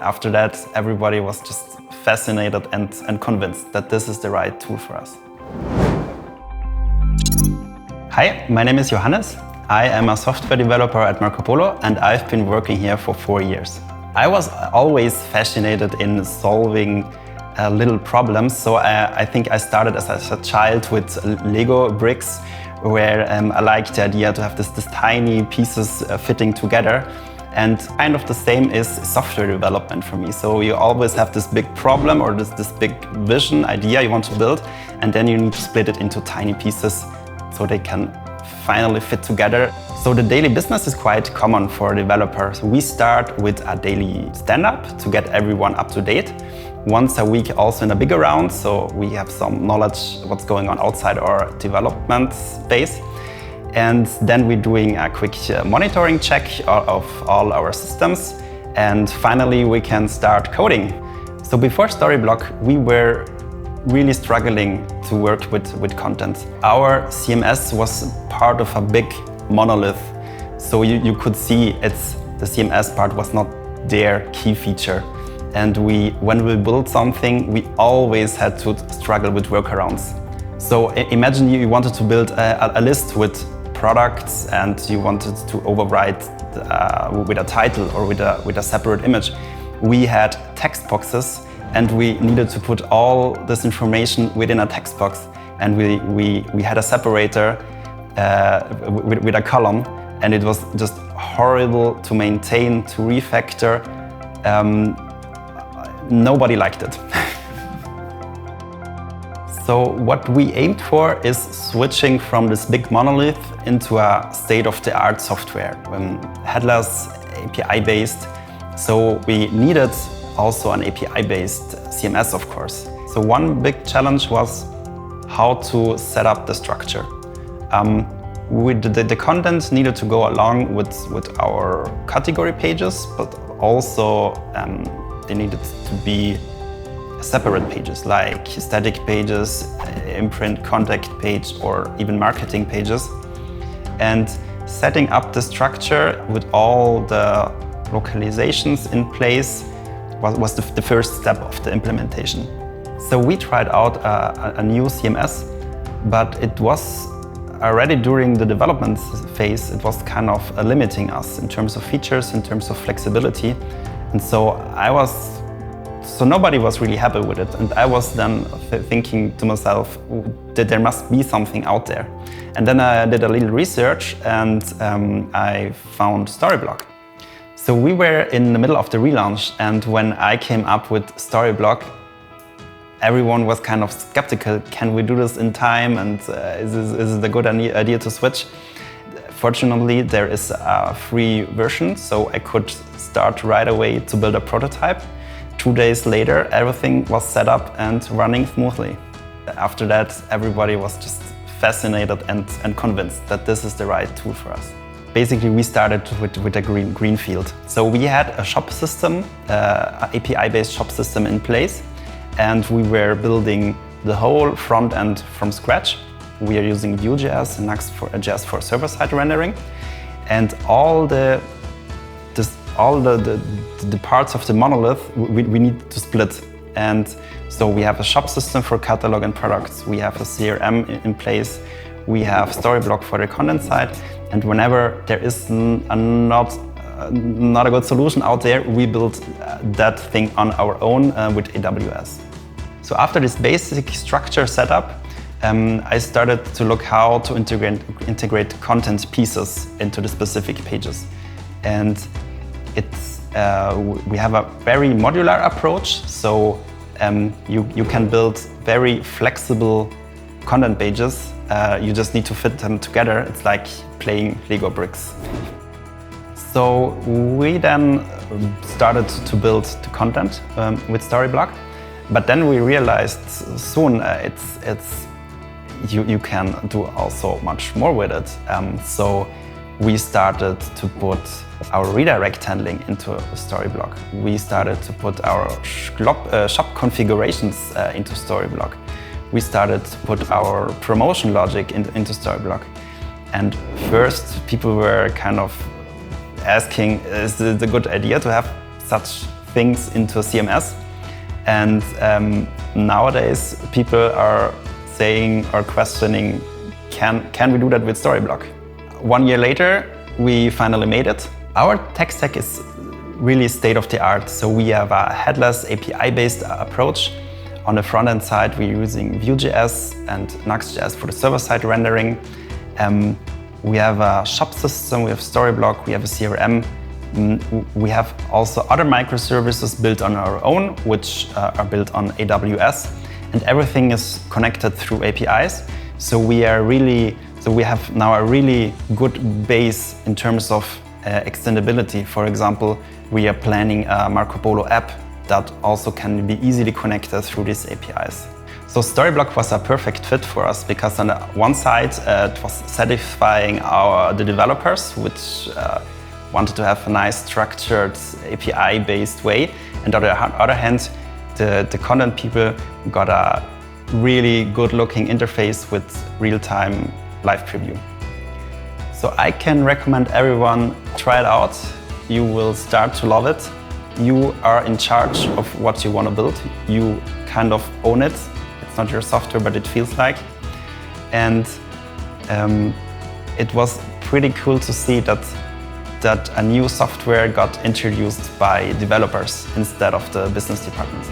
After that, everybody was just fascinated and convinced that this is the right tool for us. Hi, my name is Johannes. I am a software developer at Marc O'Polo and I've been working here for 4 years. I was always fascinated in solving little problems, so I think I started as a child with Lego bricks, where I liked the idea to have this tiny pieces fitting together. And kind of the same is software development for me. So you always have this big problem or this big vision idea you want to build, and then you need to split it into tiny pieces so they can finally fit together. So the daily business is quite common for developers. We start with a daily stand-up to get everyone up to date. Once a week also in a bigger round, so we have some knowledge what's going on outside our development space. And then we're doing a quick monitoring check of all our systems. And finally, we can start coding. So before Storyblok, we were really struggling to work with content. Our CMS was part of a big monolith. So you could see the CMS part was not their key feature. And when we built something, we always had to struggle with workarounds. So imagine you wanted to build a list with products and you wanted to override with a title or with a separate image. We had text boxes and we needed to put all this information within a text box. And we had a separator with a column, and it was just horrible to maintain, to refactor. Nobody liked it. So what we aimed for is switching from this big monolith into a state-of-the-art software, headless, API-based. So we needed also an API-based CMS, of course. So one big challenge was how to set up the structure. The content needed to go along with our category pages, but also they needed to be separate pages, like static pages, imprint contact page, or even marketing pages. And setting up the structure with all the localizations in place was the first step of the implementation. So we tried out a new CMS, but it was already during the development phase, it was kind of limiting us in terms of features, in terms of flexibility. And so nobody was really happy with it. And I was then thinking to myself that there must be something out there. And then I did a little research and I found Storyblok. So we were in the middle of the relaunch, and when I came up with Storyblok, everyone was kind of skeptical. Can we do this in time? And is it a good idea to switch? Fortunately, there is a free version, so I could start right away to build a prototype. 2 days later, everything was set up and running smoothly. After that, everybody was just fascinated and convinced that this is the right tool for us. Basically, we started with a greenfield. So we had a shop system, an API-based shop system in place, and we were building the whole front end from scratch. We are using Vue.js and Next.js for server-side rendering, and all the parts of the monolith we need to split. And so we have a shop system for catalog and products. We have a CRM in place. We have Storyblok for the content side. And whenever there is not a good solution out there, we build that thing on our own with AWS. So after this basic structure setup, I started to look how to integrate content pieces into the specific pages. And we have a very modular approach, so you can build very flexible content pages. You just need to fit them together. It's like playing Lego bricks. So we then started to build the content with Storyblok, but then we realized soon you can do also much more with it. So we started to put our redirect handling into Storyblok. We started to put our shop configurations into Storyblok. We started to put our promotion logic into Storyblok. And first, people were kind of asking, is it a good idea to have such things into CMS. And nowadays, people are saying or questioning, can we do that with Storyblok? 1 year later, we finally made it. Our tech stack is really state-of-the-art. So we have a headless API-based approach. On the front-end side, we're using Vue.js and Nuxt.js for the server-side rendering. We have a shop system, we have Storyblok, we have a CRM. We have also other microservices built on our own, which are built on AWS. And everything is connected through APIs. So we have now a really good base in terms of extendability. For example, we are planning a Marc O'Polo app that also can be easily connected through these APIs. So Storyblok was a perfect fit for us because on the one side it was satisfying the developers, which wanted to have a nice structured API-based way. And on the other hand, the content people got a really good-looking interface with real-time live preview. So I can recommend everyone try it out. You will start to love it. You are in charge of what you want to build. You kind of own it. It's not your software, but it feels like. And it was pretty cool to see that a new software got introduced by developers instead of the business department.